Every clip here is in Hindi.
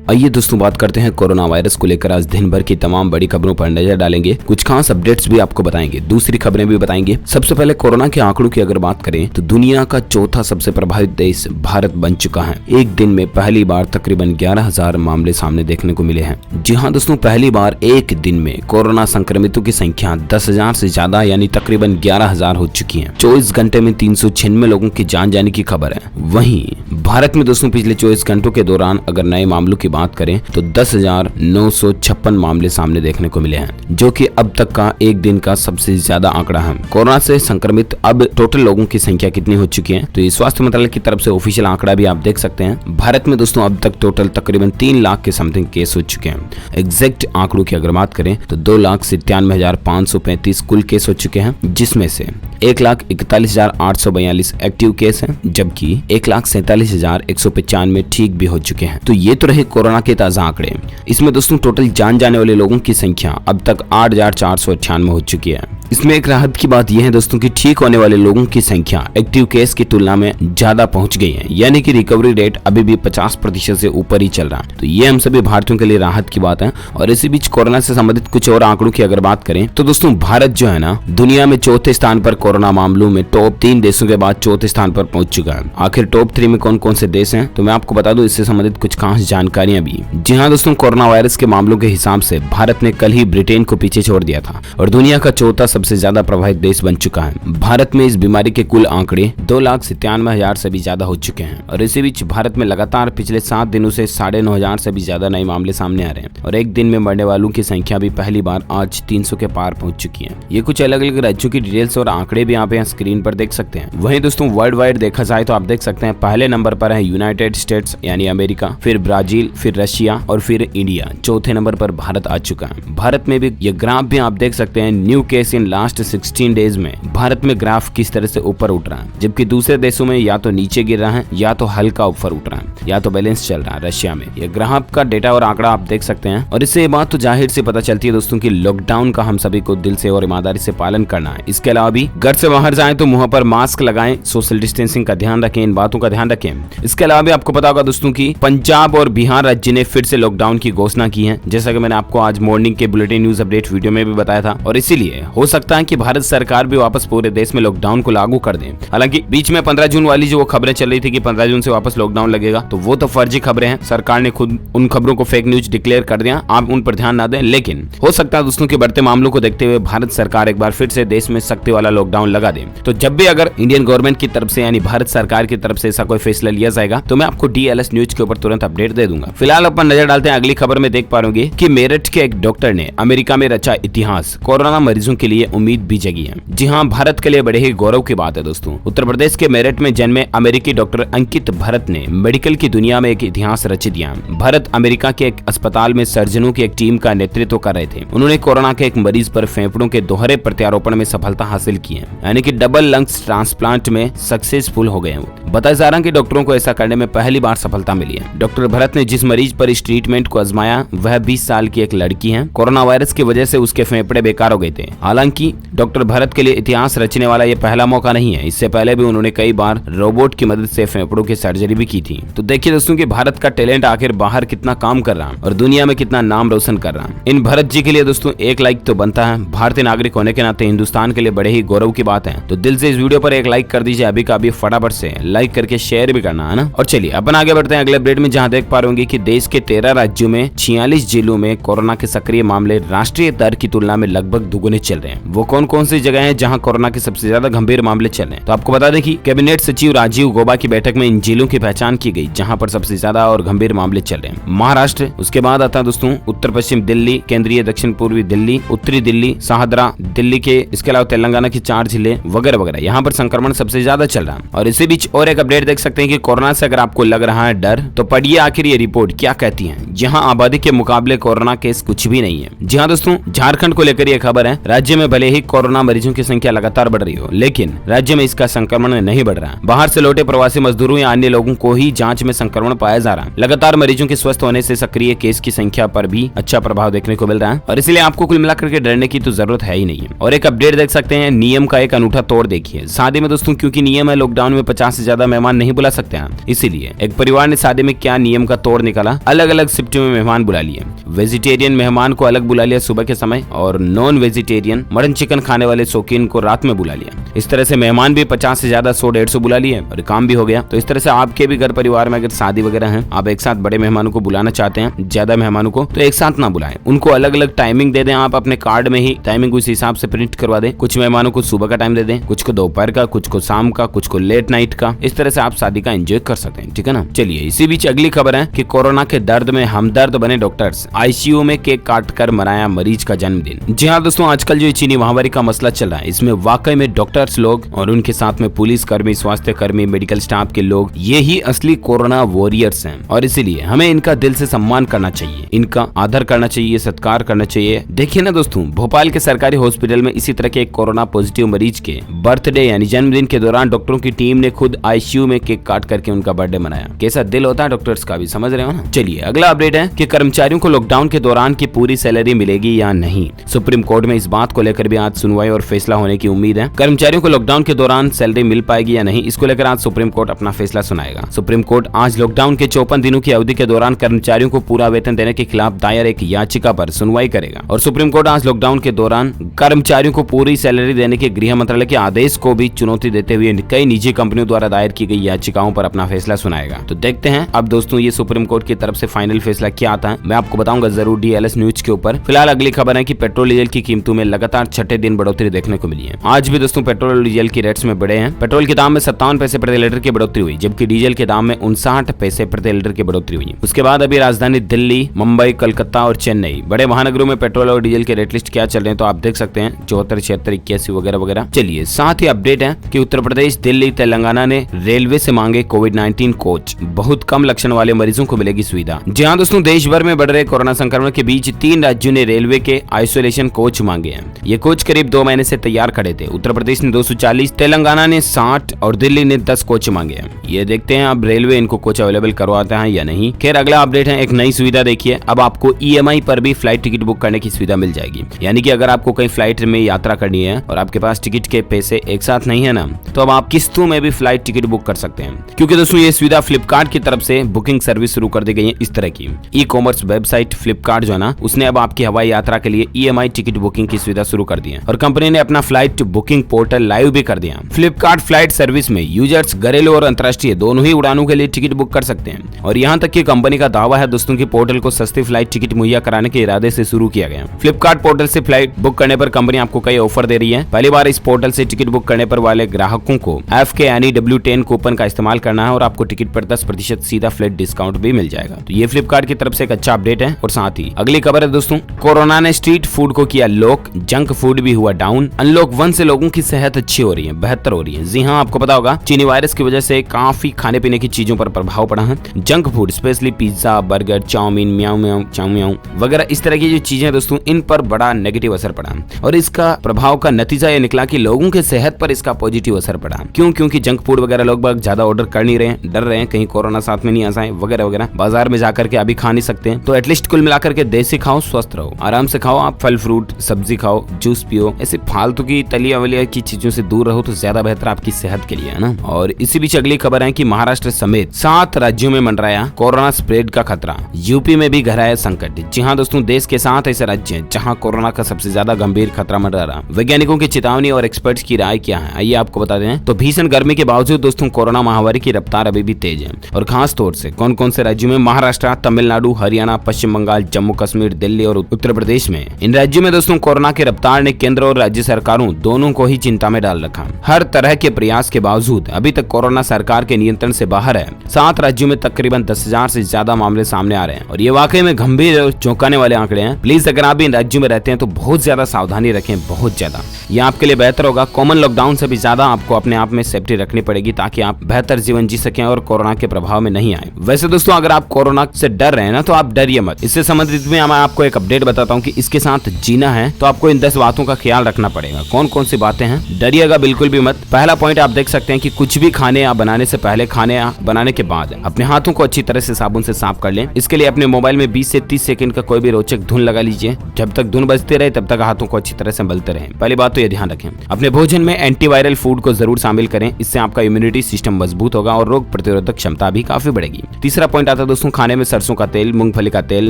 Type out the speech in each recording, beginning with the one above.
आइए दोस्तों बात करते हैं कोरोना वायरस को लेकर। आज दिन भर की तमाम बड़ी खबरों पर नजर डालेंगे, कुछ खास अपडेट्स भी आपको बताएंगे, दूसरी खबरें भी बताएंगे। सबसे पहले कोरोना के आंकड़ों की अगर बात करें तो दुनिया का चौथा सबसे प्रभावित देश भारत बन चुका है। एक दिन में पहली बार तकरीबन 11,000 मामले सामने देखने को मिले हैं। जी हाँ दोस्तों, पहली बार एक दिन में कोरोना संक्रमितों की संख्या 10,000 से ज्यादा यानी तकरीबन 11,000 हो चुकी है। 24 घंटे में 396 लोगों की जान जाने की खबर है। वहीं भारत में दोस्तों पिछले 24 घंटों के दौरान अगर नए मामलों की बात करें तो 10,956 मामले सामने देखने को मिले हैं, जो कि अब तक का एक दिन का सबसे ज्यादा आंकड़ा है। कोरोना से संक्रमित अब टोटल लोगों की संख्या कितनी हो चुकी है तो ये स्वास्थ्य मंत्रालय की तरफ से ऑफिशियल आंकड़ा भी आप देख सकते हैं। भारत में दोस्तों अब तक टोटल तकरीबन 3 लाख के समथिंग केस हो चुके हैं। एग्जैक्ट आंकड़ों की अगर बात करें तो 2,97,535 कुल केस हो चुके हैं, जिसमें से 1,41,842 एक्टिव केस हैं, जबकि 1,47,195 ठीक भी हो चुके हैं। तो ये तो रहे कोरोना के ताजा आंकड़े। इसमें दोस्तों टोटल जान जाने वाले लोगों की संख्या अब तक 8,498 हो चुकी है। इसमें एक राहत की बात यह है दोस्तों कि ठीक होने वाले लोगों की संख्या एक्टिव केस की तुलना में ज्यादा पहुंच गई है, यानी कि रिकवरी रेट अभी भी 50% से ऊपर ही चल रहा है। तो ये हम सभी भारतीयों के लिए राहत की बात है। और इसी बीच कोरोना से संबंधित कुछ और आंकड़ों की अगर बात करें तो दोस्तों भारत जो है ना दुनिया में चौथे स्थान पर कोरोना मामलों में टॉप 3 देशों के बाद चौथे स्थान पर पहुंच चुका है। आखिर टॉप 3 में कौन कौन से देश हैं तो मैं आपको बता दूं इससे संबंधित कुछ खास जानकारियां भी। जी हाँ दोस्तों, कोरोना वायरस के मामलों के हिसाब से भारत ने कल ही ब्रिटेन को पीछे छोड़ दिया था और दुनिया का चौथा सबसे ज्यादा प्रभावित देश बन चुका है। भारत में इस बीमारी के कुल आंकड़े 2,97,000 से भी ज्यादा हो चुके हैं। और इसी बीच भारत में लगातार पिछले 7 दिनों से 9,500 से भी ज्यादा नए मामले सामने आ रहे हैं और एक दिन में मरने वालों की संख्या भी पहली बार आज 300 के पार पहुंच चुकी है। ये कुछ अलग अलग राज्यों की डिटेल्स और आंकड़े भी आप यहाँ स्क्रीन पर देख सकते हैं। वहीं दोस्तों वर्ल्ड वाइड देखा जाए तो आप देख सकते हैं पहले नंबर पर है यूनाइटेड स्टेट्स यानी अमेरिका, फिर ब्राजील, फिर रशिया और फिर इंडिया। चौथे नंबर पर भारत आ चुका है। भारत में भी ये ग्राफ भी आप देख सकते हैं, new case in last 16 days में भारत में ग्राफ किस तरह से ऊपर उठ रहा है, जबकि दूसरे देशों में या तो नीचे गिर रहा है या तो हल्का ऊपर उठ रहा है या तो बैलेंस चल रहा है। रशिया में ये ग्राफ का डेटा और आंकड़ा आप देख सकते हैं। और इससे ये बात तो जाहिर से पता चलती है दोस्तों कि लॉकडाउन का हम सभी को दिल से और ईमानदारी से पालन करना है। इसके अलावा भी घर से बाहर जाएं तो मुंह पर मास्क लगाएं, सोशल डिस्टेंसिंग का ध्यान रखें, इन बातों का ध्यान रखें। इसके अलावा भी आपको पता होगा दोस्तों कि पंजाब और बिहार राज्य ने फिर से लॉकडाउन की घोषणा की है, जैसा कि मैंने आपको आज मॉर्निंग के बुलेटिन न्यूज अपडेट वीडियो में भी बताया था। और इसीलिए हो सकता है कि भारत सरकार भी वापस पूरे देश में लॉकडाउन को लागू कर दें। हालांकि बीच में 15 जून वाली जो खबरें चल रही थी कि 15 जून से वापस लॉकडाउन लगेगा, तो वो तो फर्जी खबरें हैं। सरकार ने खुद उन खबरों को फेक न्यूज डिक्लेयर कर दिया, आप उन पर ध्यान ना दें। लेकिन हो सकता है दोस्तों के बढ़ते मामलों को देखते हुए भारत सरकार एक बार फिर से देश में सख्ती वाला लॉकडाउन लगा दे। तो जब भी अगर इंडियन गवर्नमेंट की तरफ से यानी भारत सरकार की तरफ से ऐसा कोई फैसला लिया जाएगा तो मैं आपको DLS न्यूज के ऊपर तुरंत अपडेट दे दूंगा। फिलहाल अपन नजर डालते हैं अगली खबर में। देख पा रहे होंगे कि मेरठ के एक डॉक्टर ने अमेरिका में रचा इतिहास, कोरोना मरीजों के लिए उम्मीद भी जगी है। जी हाँ, भारत के लिए बड़े ही गौरव की बात है दोस्तों। उत्तर प्रदेश के मेरठ में जन्मे अमेरिकी डॉक्टर अंकित भरत ने मेडिकल की दुनिया में एक इतिहास रच दिया। भरत अमेरिका के एक अस्पताल में सर्जनों की एक टीम का नेतृत्व कर रहे थे। उन्होंने कोरोना के एक मरीज पर फेफड़ों के दोहरे प्रत्यारोपण में सफलता हासिल की है, यानी कि डबल लंग्स ट्रांसप्लांट में सक्सेसफुल हो गए हैं। बताया जा रहा है कि डॉक्टरों को ऐसा करने में पहली बार सफलता मिली है। डॉक्टर भरत ने जिस मरीज पर इस ट्रीटमेंट को आजमाया वह 20 साल की एक लड़की है। कोरोना वायरस की वजह से उसके फेफड़े बेकार हो गए थे। हालांकि डॉक्टर भरत के लिए इतिहास रचने वाला ये पहला मौका नहीं है। इससे पहले भी उन्होंने कई बार रोबोट की मदद से फेफड़ों की सर्जरी भी की थी। तो देखिए दोस्तों कि भारत का टैलेंट आखिर बाहर कितना काम कर रहा है और दुनिया में कितना नाम रोशन कर रहा है। इन भरत जी के लिए दोस्तों एक लाइक तो बनता है। भारतीय नागरिक होने के नाते हिंदुस्तान के लिए बड़े ही गौरव की बात है। तो दिल से इस वीडियो पर एक लाइक कर दीजिए अभी का अभी, फटाफट से लाइक करके शेयर भी करना है ना। और चलिए अपन आगे बढ़ते हैं अगले अपडेट में, जहां देख पा रहे होंगे कि देश के 13 राज्यों में 46 जिलों में कोरोना के सक्रिय मामले राष्ट्रीय दर की तुलना में लगभग दुगुने चल रहे हैं। वो कौन कौन सी जगह है जहां कोरोना के सबसे ज्यादा गंभीर मामले चल रहे हैं? तो आपको बता दें कि कैबिनेट सचिव राजीव गौबा की बैठक में इन जिलों की पहचान की गई जहां पर सबसे ज्यादा और गंभीर मामले चल रहे हैं। महाराष्ट्र, उसके बाद आता है दोस्तों उत्तर पश्चिम दिल्ली, केंद्रीय दक्षिण पूर्वी दिल्ली, उत्तरी दिल्ली, शाहदरा दिल्ली के, इसके अलावा तेलंगाना के 4 जिले वगैरह वगैरह, यहाँ पर संक्रमण सबसे ज्यादा चल रहा है। और इसी बीच और एक अपडेट देख सकते हैं कि कोरोना से अगर आपको लग रहा है डर तो पढ़िए आखिर ये रिपोर्ट क्या कहती है। यहाँ आबादी के मुकाबले कोरोना केस कुछ भी नहीं है। जी हाँ दोस्तों, झारखंड को लेकर यह खबर है। राज्य में में भले ही कोरोना मरीजों की संख्या लगातार बढ़ रही हो, लेकिन राज्य में इसका संक्रमण नहीं बढ़ रहा। बाहर से लौटे प्रवासी मजदूरों या अन्य लोगों को ही जांच में संक्रमण पाया जा रहा है। लगातार मरीजों के स्वस्थ होने से सक्रिय केस की संख्या पर भी अच्छा प्रभाव देखने को मिल रहा है और इसलिए आपको कुल मिलाकर के डरने की तो जरूरत है ही नहीं है। और एक अपडेट देख सकते हैं, नियम का एक अनूठा तोड़ देखिए। शादी में दोस्तों क्योंकि नियम है लॉकडाउन में 50 से ज्यादा मेहमान नहीं बुला सकते हैं, इसीलिए एक परिवार ने शादी में क्या नियम का तोड़ निकाला, अलग अलग शिफ्ट में मेहमान बुला लिए। वेजिटेरियन मेहमान को अलग बुला लिया सुबह के समय और नॉन वेजिटेरियन मटन चिकन खाने वाले शौकीन को रात में बुला लिया। इस तरह से मेहमान भी 50 से ज्यादा 100-150 बुला लिए और काम भी हो गया। तो इस तरह से आपके भी घर परिवार में अगर शादी वगैरह है, आप एक साथ बड़े मेहमानों को बुलाना चाहते हैं, ज्यादा मेहमानों को, तो एक साथ ना बुलाएं, उनको अलग अलग टाइमिंग दे दें। आप अपने कार्ड में ही टाइमिंग उस हिसाब से प्रिंट करवा दें। कुछ मेहमानों को सुबह का टाइम दे दें, कुछ को दोपहर का, कुछ को शाम का, कुछ को लेट नाइट का। इस तरह से आप शादी का एंजॉय कर सकते हैं, ठीक है ना। चलिए इसी बीच अगली खबर है कि कोरोना के दर्द में हमदर्द बने डॉक्टर्स, आईसीयू में केक काटकर मनाया मरीज का जन्मदिन। जी हाँ दोस्तों, आजकल जो चीनी महामारी का मसला चल रहा है, इसमें वाकई में डॉक्टर्स लोग और उनके साथ में पुलिस कर्मी, स्वास्थ्य कर्मी, मेडिकल स्टाफ के लोग, ये ही असली कोरोना वॉरियर्स हैं और इसीलिए हमें इनका दिल से सम्मान करना चाहिए, इनका आदर करना चाहिए, सत्कार करना चाहिए। देखिए ना दोस्तों, भोपाल के सरकारी हॉस्पिटल में इसी तरह के एक कोरोना पॉजिटिव मरीज के बर्थडे यानी जन्मदिन के दौरान डॉक्टरों की टीम ने खुद आईसीयू में केक काट करके उनका बर्थडे मनाया। कैसा दिल होता है डॉक्टर्स का भी, समझ रहे हो ना। चलिए अगला अपडेट है कि कर्मचारियों को लॉकडाउन के दौरान की पूरी सैलरी मिलेगी या नहीं। सुप्रीम कोर्ट में इस बात को लेकर भी आज सुनवाई और फैसला होने की उम्मीद है। कर्मचारियों को लॉकडाउन के दौरान सैलरी मिल पाएगी या नहीं, इसको लेकर आज सुप्रीम कोर्ट अपना फैसला सुनाएगा। सुप्रीम कोर्ट आज लॉकडाउन के 54 दिनों की अवधि के दौरान कर्मचारियों को पूरा वेतन देने के खिलाफ दायर एक याचिका पर सुनवाई करेगा और सुप्रीम कोर्ट आज लॉकडाउन के दौरान कर्मचारियों को पूरी सैलरी देने के गृह मंत्रालय के आदेश को भी चुनौती देते हुए कई निजी कंपनियों द्वारा दायर की गई याचिकाओं पर अपना फैसला सुनाएगा। तो देखते हैं अब दोस्तों ये सुप्रीम कोर्ट की तरफ से फाइनल फैसला क्या आता है, मैं आपको बताऊंगा जरूर DLS न्यूज के ऊपर। फिलहाल अगली खबर है कि पेट्रोल डीजल की कीमतों में लगातार छठे दिन बढ़ोतरी देखने को मिली है। आज भी दोस्तों पेट्रोल और डीजल की रेट्स में बढ़े हैं। पेट्रोल के दाम में 57 पैसे प्रति लीटर की बढ़ोतरी हुई, जबकि डीजल के दाम में 59 पैसे प्रति लीटर की बढ़ोतरी हुई। उसके बाद अभी राजधानी दिल्ली, मुंबई, कलकत्ता और चेन्नई बड़े महानगरों में पेट्रोल और डीजल के रेट लिस्ट क्या चल रहे हैं तो आप देख सकते हैं, 74, 76, 81 वगैरह वगैरह। चलिए साथ ही अपडेट है कि उत्तर प्रदेश, दिल्ली, तेलंगाना ने रेलवे से मांगे कोविड-19 कोच, बहुत कम लक्षण वाले मरीजों को मिलेगी सुविधा। जी हाँ दोस्तों, देश भर में बढ़ रहे कोरोना संक्रमण के बीच 3 राज्यों ने रेलवे के आइसोलेशन कोच मांगे हैं। ये कोच करीब 2 महीने से तैयार खड़े थे। उत्तर प्रदेश ने 240, तेलंगाना ने 60 और दिल्ली ने 10 कोच मांगे हैं। ये देखते हैं अब रेलवे इनको कोच अवेलेबल करवाता है या नहीं। खैर अगला अपडेट है, एक नई सुविधा देखिए, अब आपको EMI पर भी फ्लाइट टिकट बुक करने की सुविधा मिल जाएगी। यानी कि अगर आपको कहीं फ्लाइट में यात्रा करनी है और आपके पास टिकट के पैसे एक साथ नहीं है ना, तो अब आप किस्तों में भी फ्लाइट टिकट बुक कर सकते हैं। क्योंकि दोस्तों ये सुविधा फ्लिपकार्ट की तरफ से बुकिंग सर्विस शुरू कर दी गई है। इस तरह की ई-कॉमर्स वेबसाइट फ्लिपकार्ट जो है ना, उसने अब आपकी हवाई यात्रा के लिए EMI टिकट बुकिंग की सुविधा शुरू कर दी है और कंपनी ने अपना फ्लाइट बुकिंग पोर्टल लाइव भी कर दिया। फ्लिपकार्ट फ्लाइट सर्विस में यूजर्स घरेलू और अंतर्राष्ट्रीय दोनों ही उड़ानों के लिए टिकट बुक कर सकते हैं और यहाँ तक कि कंपनी का दावा है दोस्तों की पोर्टल को सस्ती फ्लाइट टिकट मुहैया कराने के इरादे से शुरू किया गया। फ्लिपकार्ट पोर्टल से फ्लाइट बुक करने पर कंपनी आपको कई ऑफर दे रही है। पहली बार इस पोर्टल से टिकट बुक करने पर वाले ग्राहकों को FKNEW10 कूपन का इस्तेमाल करना है और आपको टिकट पर 10% सीधा फ्लैट डिस्काउंट भी मिल जाएगा। तो ये फ्लिपकार्ट की तरफ से एक अच्छा अपडेट है। और साथ ही अगली खबर है दोस्तों, कोरोना ने स्ट्रीट फूड को किया लॉक, जंक फूड भी हुआ डाउन। अनलॉक 1 से लोगों की सेहत अच्छी हो रही है, बेहतर हो रही है। जी हाँ, आपको पता होगा चीनी वायरस की वजह से काफी खाने पीने की चीजों पर प्रभाव पड़ा है। Junk food specially pizza, burger, chowmein, म्याऊ म्याऊ, चाउ म्याऊ वगैरह इस तरह की जो चीजें दोस्तों, इन पर बड़ा नेगेटिव असर पड़ा और इसका प्रभाव का नतीजा ये निकला कि लोगों के सेहत पर इसका पॉजिटिव असर पड़ा। क्यों? क्योंकि जंक फूड वगैरह लोग बाग ज्यादा ऑर्डर कर नहीं रहे हैं, डर रहे हैं कहीं कोरोना साथ में नहीं आ जाए वगैरह वगैरह। बाजार में जाकर के अभी खा नहीं सकते हैं, तो एटलीस्ट कुल मिलाकर के देसी खाओ, स्वस्थ रहो, आराम से खाओ। आप फल फ्रूट सब्जी खाओ, जूस पियो, ऐसे फालतू की तलिया वलिया की चीजों से दूर रहो तो ज्यादा बेहतर आपकी सेहत के लिए है ना। और इसी बीच अगली खबर है कि महाराष्ट्र समेत 7 राज्यों में मंडराया कोरोना स्प्रेड का खतरा, यूपी में भी गहराया संकट। जी हाँ दोस्तों, देश के 7 ऐसे राज्य हैं जहां कोरोना का सबसे ज्यादा गंभीर खतरा मंडरा रहा। वैज्ञानिकों की चेतावनी और एक्सपर्ट्स की राय क्या है, आइए आपको बता दें। तो भीषण गर्मी के बावजूद दोस्तों कोरोना महामारी की रफ्तार अभी भी तेज है और खास तौर से कौन कौन से राज्यों में, महाराष्ट्र, तमिलनाडु, हरियाणा, पश्चिम बंगाल, जम्मू कश्मीर, दिल्ली और उत्तर प्रदेश में। इन राज्यों में दोस्तों कोरोना की रफ्तार ने केंद्र और राज्य सरकारों दोनों को ही चिंता में डाल रखा। हर तरह के प्रयास के बावजूद अभी तक कोरोना सरकार के नियंत्रण से बाहर है। 7 राज्यों में तकरीबन 10,000 से ज्यादा मामले सामने आ रहे हैं और ये वाकई में गंभीर और चौंकाने वाले आंकड़े हैं। प्लीज अगर आप इन राज्यों में रहते हैं तो बहुत ज्यादा सावधानी रखें, बहुत ज्यादा। ये आपके लिए बेहतर होगा। कॉमन लॉकडाउन से भी ज्यादा आपको अपने आप में सेफ्टी रखनी पड़ेगी ताकि आप बेहतर जीवन जी सकें और कोरोना के प्रभाव में नहीं आए। वैसे दोस्तों अगर आप कोरोना से डर रहे हैं ना, तो आप डरिए मत। इससे संबंधित में मैं आपको एक अपडेट बताता हूँ कि इसके साथ जीना है तो आपको इन 10 बातों का ख्याल रखना पड़ेगा। कौन कौन सी बातें हैं? डरिएगा बिल्कुल भी मत। पहला पॉइंट आप देख सकते हैं कि कुछ भी खाने या बनाने से पहले, खाने या बनाने के बाद अपने हाथों को अच्छी तरह से साबुन से साफ कर लें। इसके लिए अपने मोबाइल में 20 से 30 सेकंड का कोई भी रोचक धुन लगा लीजिए। जब तक धुन बजते रहे तब तक हाथों को अच्छी तरह से मलते रहें। पहली बात तो ये ध्यान रखें, अपने भोजन में एंटीवायरल फूड को जरूर शामिल करें। इससे आपका इम्यूनिटी सिस्टम मजबूत होगा और रोग प्रतिरोधक क्षमता भी काफी बढ़ेगी। तीसरा पॉइंट आता है दोस्तों, खाने में सरसों का तेल, मूंगफली का तेल,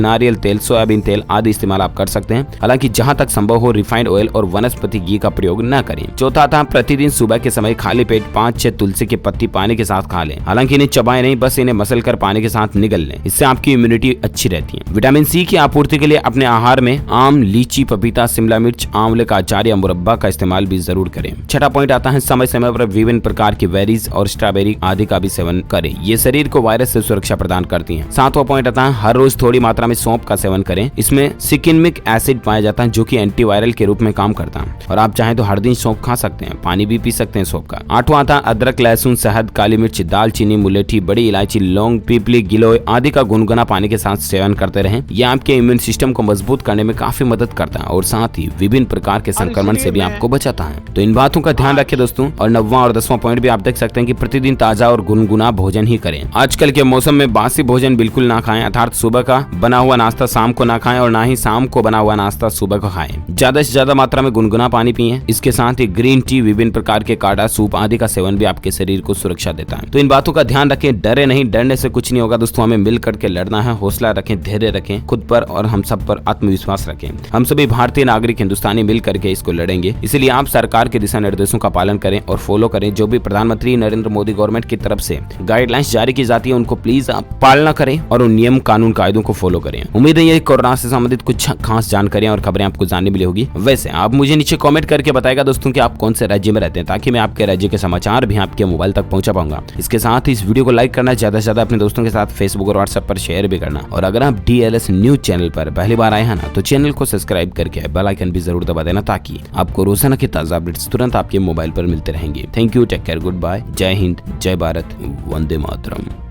नारियल तेल, सोयाबीन तेल आदि इस्तेमाल आप कर सकते हैं। हालांकि जहां तक संभव हो रिफाइंड ऑयल और वनस्पति घी का प्रयोग न करें। चौथा आता है, प्रतिदिन सुबह के समय खाली पेट 5-6 तुलसी की पत्ती पानी के साथ खा लें। हालांकि इन्हें चबाएं नहीं, बस इन्हें मसल कर पानी के साथ निगल लें। इससे आपकी इम्यूनिटी अच्छी रहती है। विटामिन सी की आपूर्ति के लिए अपने आहार में आम, लीची, पपीता, शिमला मिर्च, आंवले का अचार या मुरब्बा का इस्तेमाल भी जरूर करें। छठा पॉइंट आता है, समय समय पर विभिन्न प्रकार की बेरीज और स्ट्रॉबेरी आदि का भी सेवन करें। ये शरीर को वायरस से सुरक्षा प्रदान करती हैं। सातवां पॉइंट आता है, हर रोज थोड़ी मात्रा में सौंफ का सेवन करें। इसमें सिकिनमिक एसिड पाया जाता है जो कि एंटीवायरल के रूप में काम करता है और आप चाहें तो हर दिन सौंफ खा सकते हैं, पानी भी पी सकते हैं सौंफ का। आठवां आता है, अदरक, लहसुन, शहद, काली मिर्च, दालचीनी, मुलेठी, बड़ी इलायची, लौंग, पीपली, गिलोय आदि का गुनगुना पानी के साथ सेवन करते रहें। यह आपके इम्यून सिस्टम को मजबूत करने में काफी मदद करता है और साथ ही विभिन्न प्रकार के संक्रमण से भी आपको बचाता है। तो इन बातों का ध्यान रखें दोस्तों। और 9वां और 10वां पॉइंट भी आप देख सकते हैं कि प्रतिदिन ताजा और गुनगुना भोजन ही करें। आजकल के मौसम में बासी भोजन बिल्कुल ना खाएं, अर्थात सुबह का बना हुआ नाश्ता शाम को ना खाएं और ना ही शाम को बना हुआ नाश्ता सुबह को खाएं। ज्यादा से ज्यादा मात्रा में गुनगुना पानी पिएं। इसके साथ ही ग्रीन टी, विभिन्न प्रकार के काढ़ा, सूप आदि का सेवन भी आपके शरीर को सुरक्षा देता है। तो इन बातों का ध्यान रखें, डरे नहीं, डरने से कुछ नहीं होगा दोस्तों। हमें मिल करके लड़ना है। हौसला रखें, धैर्य रखें, खुद पर और हम सब पर आत्मविश्वास रखें। हम सभी भारतीय नागरिक हिंदुस्तानी मिल करके इसको लड़ेंगे। इसलिए आप सरकार के दिशा निर्देशों का पालन करें और फॉलो करें। जो भी प्रधानमंत्री नरेंद्र मोदी गवर्नमेंट की तरफ से गाइडलाइंस जारी की जाती है उनको प्लीज आप पालना करें और उन नियम, कानून, कायदों को फॉलो करें। उम्मीद है ये कोरोना से संबंधित कुछ खास जानकारियां और खबरें आपको जानने मिली होगी। वैसे आप मुझे नीचे कमेंट करके बताएगा दोस्तों कि आप कौन से राज्य में रहते हैं, ताकि मैं आपके राज्य के समाचार भी आपके मोबाइल तक पहुंचा पाऊंगा। इसके साथ ही इस वीडियो को लाइक करना, ज्यादा से ज्यादा अपने दोस्तों के साथ फेसबुक और व्हाट्सएप पर शेयर भी करना। और अगर आप DLS न्यूज चैनल पर पहली बार आए हैं ना, तो चैनल को सब्सक्राइब करके बेल आइकन भी जरूर दबा देना, ताकि आपको रोजाना के ताजा अपडेट्स तुरंत आपके मोबाइल पर मिलते रहेंगे। Thank you, take care, good bye, जय हिंद, जय भारत, वंदे मातरम।